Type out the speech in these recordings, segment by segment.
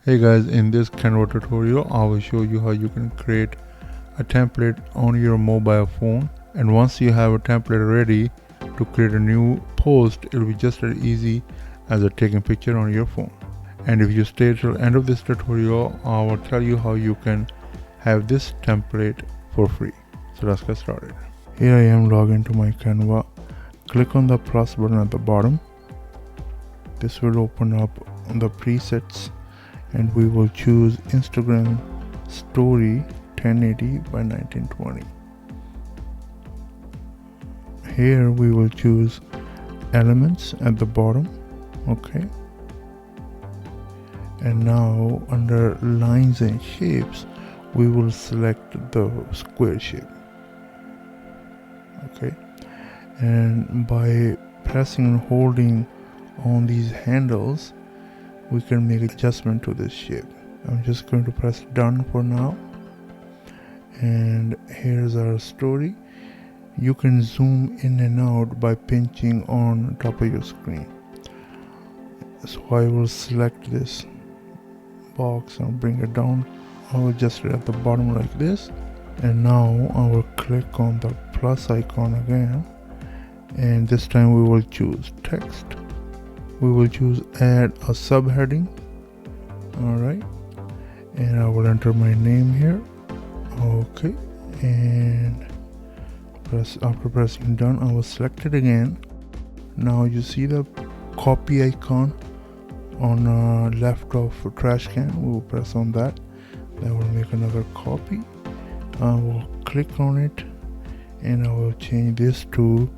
Hey guys, in this Canva tutorial I will show you how you can create a template on your mobile phone, and once you have a template ready to create a new post, it will be just as easy as taking a picture on your phone. And if you stay till the end of this tutorial, I will tell you how you can have this template for free. So let's get started. Here I am logged into my Canva. Click on the plus button at the bottom. This will open up the presets, and we will choose Instagram story 1080 by 1920. Here we will choose elements at the bottom. Okay, and now under lines and shapes we will select the square shape. Okay, and by pressing and holding on these handles we can make adjustment to this shape. I'm just going to press done for now, and here's our story. You can zoom in and out by pinching on top of your screen. So I will select this box and bring it down. I will adjust it at the bottom like this, and now I will click on the plus icon again, and this time we will choose text. We will choose add a subheading. Alright, and I will enter my name here. Okay, and after pressing done, I will select it again. Now you see the copy icon on left of trash can. We will press on that. That will make another copy. I will click on it, and I will change this to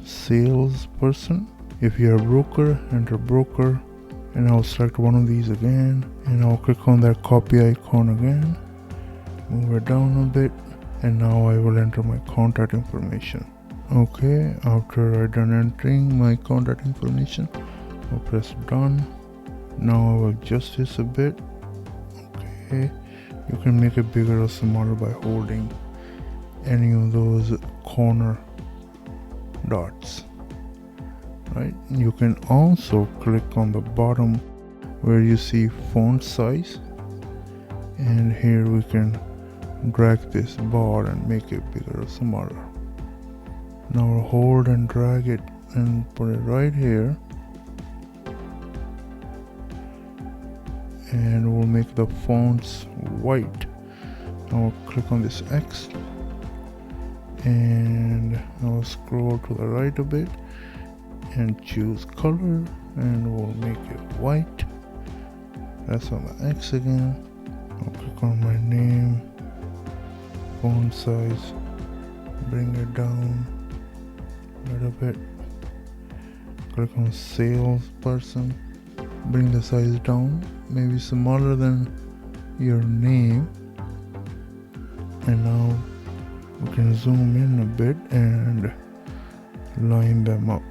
salesperson. If you're a broker, enter broker, and I'll select one of these again, and I'll click on that copy icon again, move it down a bit, and now I will enter my contact information. Okay, after I done entering my contact information, I'll press done. Now I will adjust this a bit. Okay, you can make it bigger or smaller by holding any of those corner dots. Right, you can also click on the bottom where you see font size, and here we can drag this bar and make it bigger or smaller. Now hold and drag it and put it right here, and we'll make the fonts white. Now I'll click on this X, and I'll scroll to the right a bit and choose color, and we'll make it white. That's on the X again. I'll click on my name, font size, bring it down a little bit. Click on salesperson, bring the size down, maybe smaller than your name. And now we can zoom in a bit and line them up.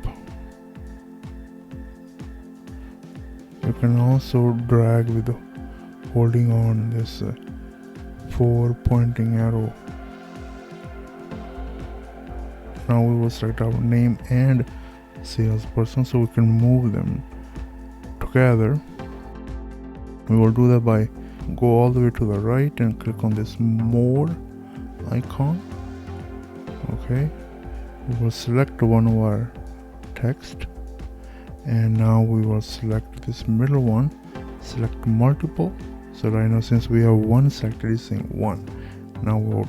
You can also drag with holding on this 4 pointing arrow. Now we will select our name and salesperson so we can move them together. We will do that by go all the way to the right and click on this more icon. Okay, we will select one of our text, and now we will select this middle one, select multiple. So right now, since we have one selected, it's saying one. Now we'll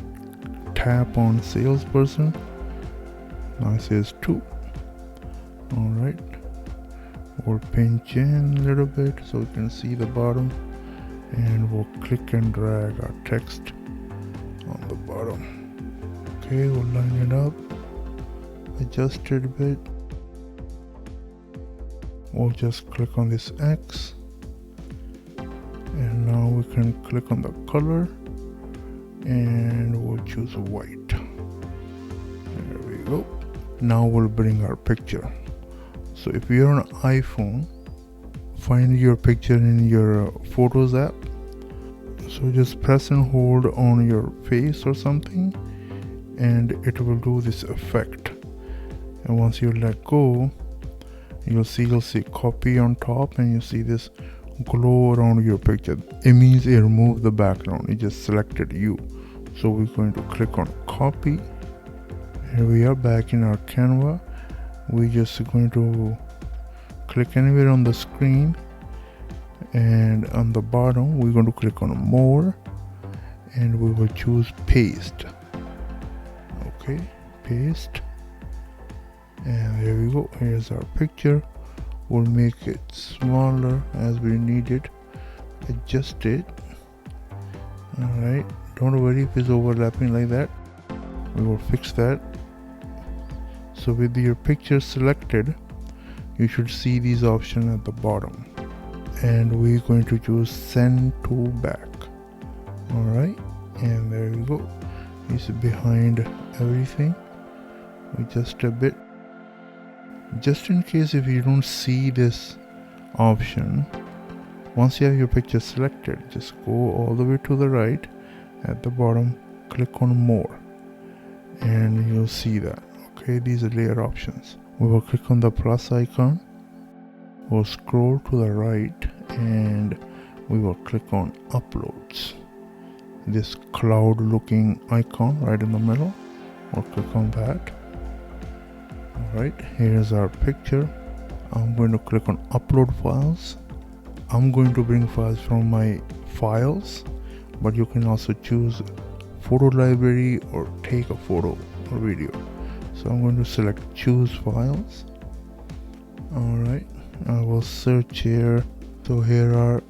tap on salesperson. Now it says 2. Alright, we'll pinch in a little bit so we can see the bottom, and we'll click and drag our text on the bottom. Okay, we'll line it up, adjust it a bit. We'll just click on this X, and now we can click on the color, and we'll choose white. There we go. Now we'll bring our picture. So if you're on an iPhone, find your picture in your Photos app. So just press and hold on your face or something, and it will do this effect. And once you let go, you'll see copy on top, and you see this glow around your picture. It means it removed the background, it just selected you. So we're going to click on copy. Here we are back in our Canva. We're just going to click anywhere on the screen, and on the bottom we're going to click on more, and we will choose paste. Okay, paste, and there we go. Here's our picture. We'll make it smaller as we need it, adjust it. Alright, don't worry if it's overlapping like that, we will fix that. So with your picture selected, you should see these options at the bottom, and we're going to choose send to back. Alright, and there we go. It's behind everything, just a bit. Just in case if you don't see this option, once you have your picture selected, just go all the way to the right. At the bottom, click on more, and you'll see that. Okay, these are layer options. We will click on the plus icon. We'll scroll to the right, and we will click on uploads. This cloud looking icon right in the middle, we'll click on that. Alright, here's our picture. I'm going to click on upload files. I'm going to bring files from my files, but you can also choose photo library or take a photo or video. So I'm going to select choose files. Alright, I will search here. So here are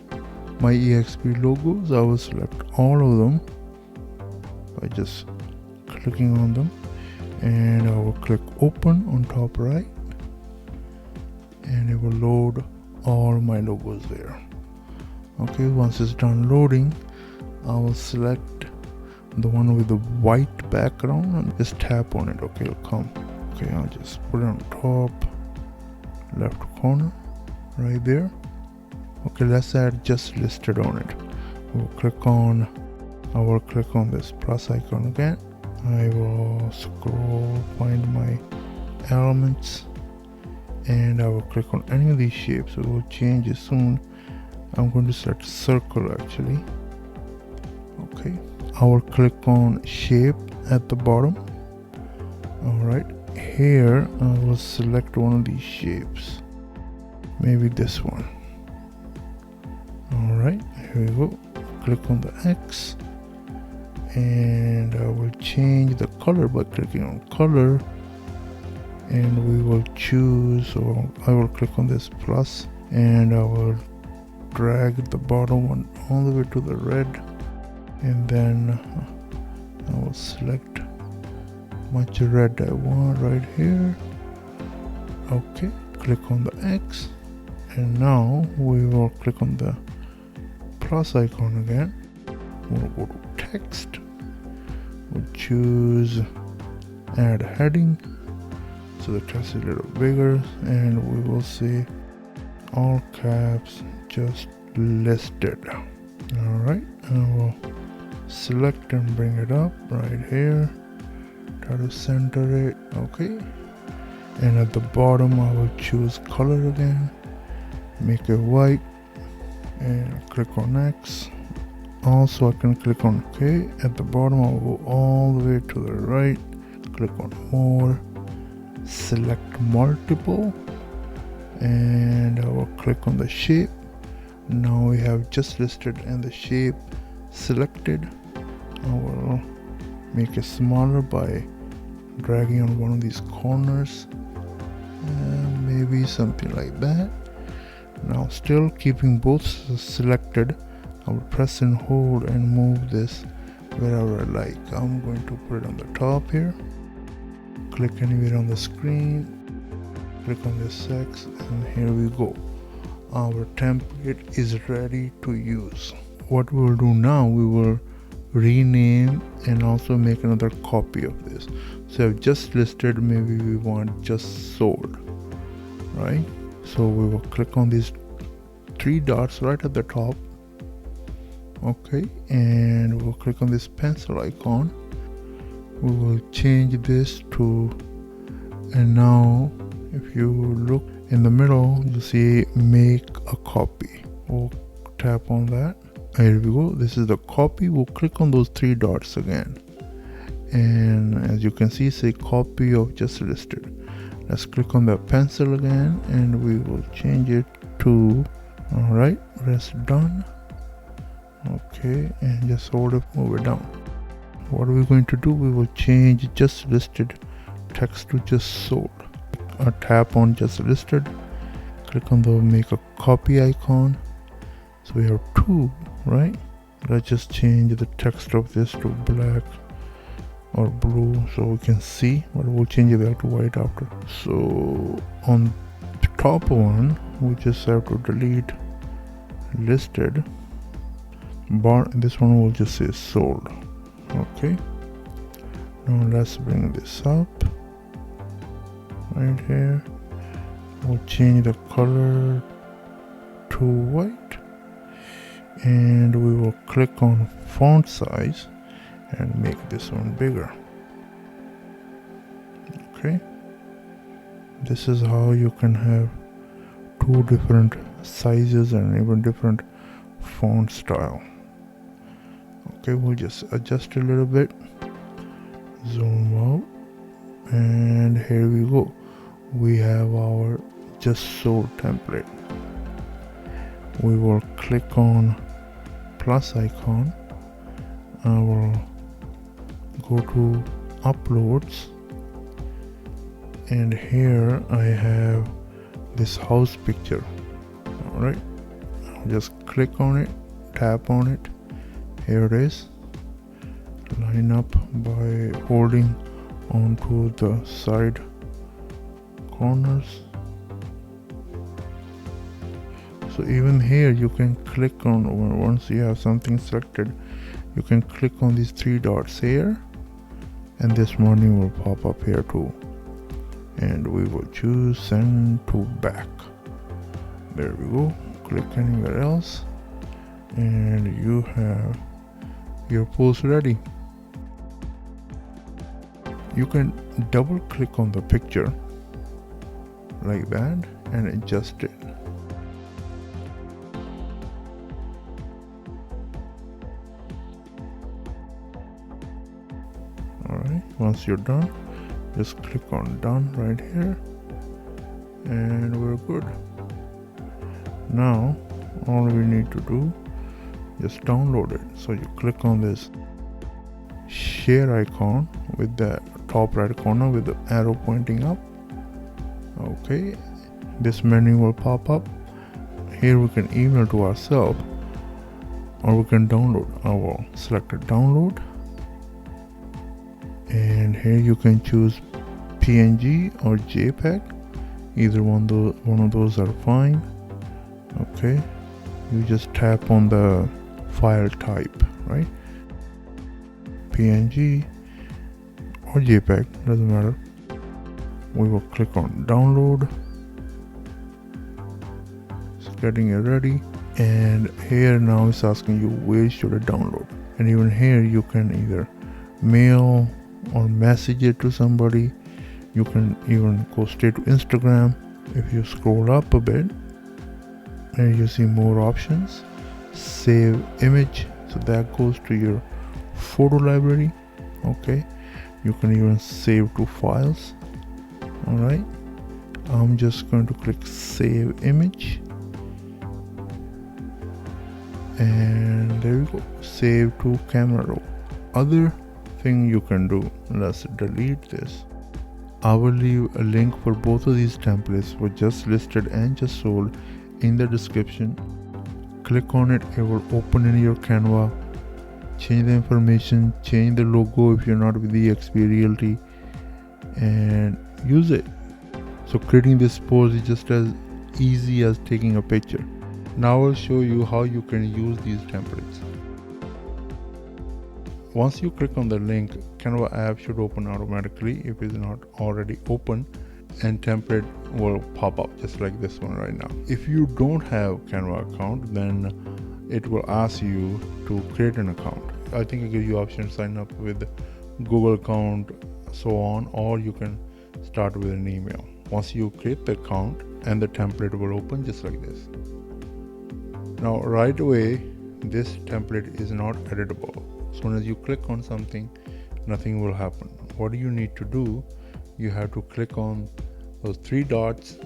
my EXP logos. I will select all of them by just clicking on them, and I will click open on top right, and it will load all my logos there. Okay, once it's done loading, I will select the one with the white background and just tap on it. Okay, it'll come. Okay, I'll just put it on top left corner right there. Okay, let's add just listed on it. I will click on this plus icon again. I will scroll, find my elements, and I will click on any of these shapes. So we'll change it soon. I'm going to select circle actually. Okay, I will click on shape at the bottom. Alright, here I will select one of these shapes, maybe this one. Alright, here we go. Click on the X, and I will change the color by clicking on color, and we will choose, so I will click on this plus, and I will drag the bottom one all the way to the red, and then I will select much red I want right here. Okay, click on the X, and now we will click on the plus icon again. We'll go to text. We'll choose add heading, so the text is a little bigger, and we will say all caps just listed. Alright, and we'll select and bring it up right here. Try to center it. Okay, and at the bottom I will choose color again, make it white, and click on X. Also I can click on OK. At the bottom I'll go all the way to the right, click on more, select multiple, and I will click on the shape. Now we have just listed and the shape selected. I will make it smaller by dragging on one of these corners, maybe something like that. Now still keeping both selected, I will press and hold and move this wherever I like. I'm going to put it on the top here. Click anywhere on the screen, click on this X, and here we go. Our template is ready to use. What we will do now, we will rename and also make another copy of this. So I've just listed, maybe we want just sold, right? So we will click on these three dots right at the top. Okay, and we'll click on this pencil icon. We will change this to, and now if you look in the middle, you see make a copy. We'll tap on that. Here we go. This is the copy. We'll click on those three dots again, and as you can see, say copy of just listed. Let's click on the pencil again, and we will change it to, all right, press done. Okay, and just hold it, move it down. What are we going to do? We will change just listed text to just sold. Tap on just listed, click on the make a copy icon. So we have two, right? Let's just change the text of this to black or blue so we can see, but we'll change it back to white after. So on the top one, we just have to delete listed, but this one will just say sold. Okay, now let's bring this up right here. We'll change the color to white, and we will click on font size and make this one bigger. Okay, this is how you can have two different sizes and even different font style. Okay, we'll just adjust a little bit, zoom out, and here we go. We have our just sold template. We will click on plus icon. I will go to uploads, and here I have this house picture. All right, I'll just click on it, tap on it. Here it is. Line up by holding onto the side corners. So even here you can click on, once you have something selected, you can click on these three dots here, and this warning will pop up here too, and we will choose send to back. There we go. Click anywhere else, and you have your post ready. You can double click on the picture like that and adjust it. Alright, once you're done, just click on done right here, and we're good. Now all we need to do, just download it. So you click on this share icon with the top right corner with the arrow pointing up. Okay, this menu will pop up. Here we can email to ourselves, or we can download. I will select a download, and here you can choose PNG or JPEG. Either one of those are fine. Okay, you just tap on the file type, right? PNG or JPEG, doesn't matter. We will click on download. It's getting it ready, and here now it's asking you where should I download, and even here you can either mail or message it to somebody. You can even go straight to Instagram. If you scroll up a bit, and you see more options, save image, so that goes to your photo library. Okay, you can even save to files. All right, I'm just going to click save image, and there we go, save to camera roll. Other thing you can do, let's delete this. I will leave a link for both of these templates for just listed and just sold in the description. Click on it, it will open in your Canva. Change the information, change the logo if you're not with eXp Realty, and use it. So creating this post is just as easy as taking a picture. Now I'll show you how you can use these templates. Once you click on the link, Canva app should open automatically if it's not already open, and template will pop up just like this one right now. If you don't have Canva account, then it will ask you to create an account. I think it gives you option to sign up with Google account, so on, or you can start with an email. Once you create the account, and the template will open just like this. Now right away, this template is not editable. As soon as you click on something, nothing will happen. What you need to do, you have to click on those three dots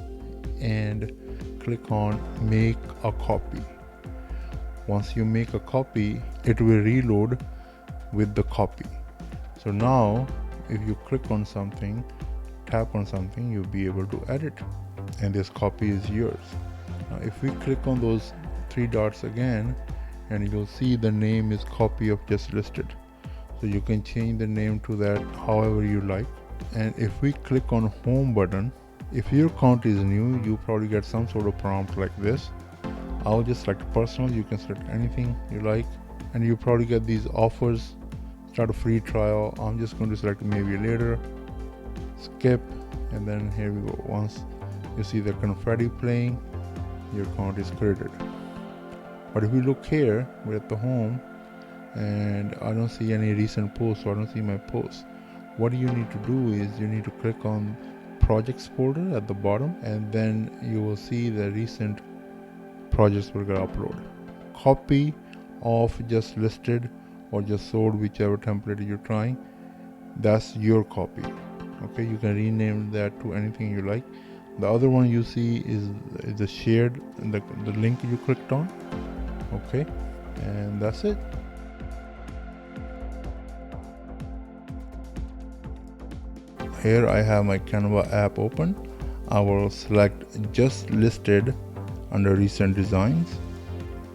and click on make a copy. Once you make a copy, it will reload with the copy. So now if you click on something, tap on something, you'll be able to edit, and this copy is yours. Now if we click on those three dots again, and you'll see the name is copy of just listed. So you can change the name to that however you like. And if we click on home button, if your account is new, you probably get some sort of prompt like this. I'll just select personal. You can select anything you like, and you probably get these offers. Start a free trial. I'm just going to select maybe later, skip, and then here we go. Once you see the confetti playing, your account is created. But if we look here, we're at the home, and I don't see any recent posts, so I don't see my posts. What you need to do is you need to click on projects folder at the bottom, and then you will see the recent projects we're gonna upload. Copy of just listed or just sold, whichever template you're trying, that's your copy. Okay, you can rename that to anything you like. The other one you see is the shared, the link you clicked on. Okay, and that's it. Here I have my Canva app open. I will select just listed under recent designs.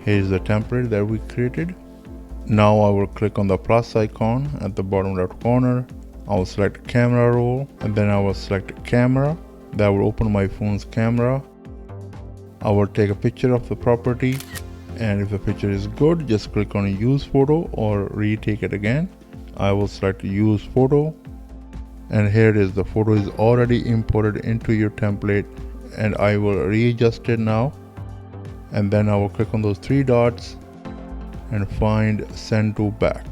Here's the template that we created. Now I will click on the plus icon at the bottom left corner. I will select camera roll, and then I will select camera. That will open my phone's camera. I will take a picture of the property, and if the picture is good, just click on use photo or retake it again. I will select use photo, and here it is. The photo is already imported into your template, and I will readjust it now, and then I will click on those three dots and find send to back,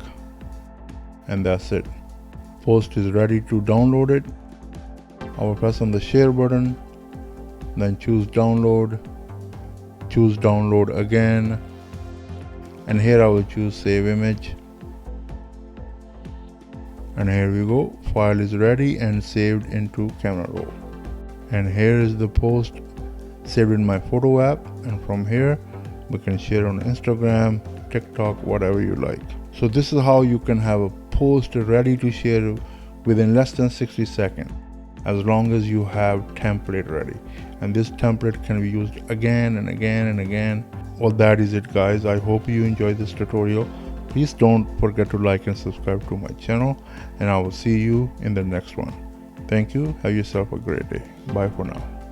and that's it. Post is ready to download it. I will press on the share button, then choose download again, and here I will choose save image, and here we go. File is ready and saved into camera roll, and here is the post saved in my photo app, and from here we can share on Instagram, TikTok, whatever you like. So this is how you can have a post ready to share within less than 60 seconds, as long as you have template ready, and this template can be used again and again and again. Well, that is it guys. I hope you enjoyed this tutorial. Please don't forget to like and subscribe to my channel, and I will see you in the next one. Thank you. Have yourself a great day. Bye for now.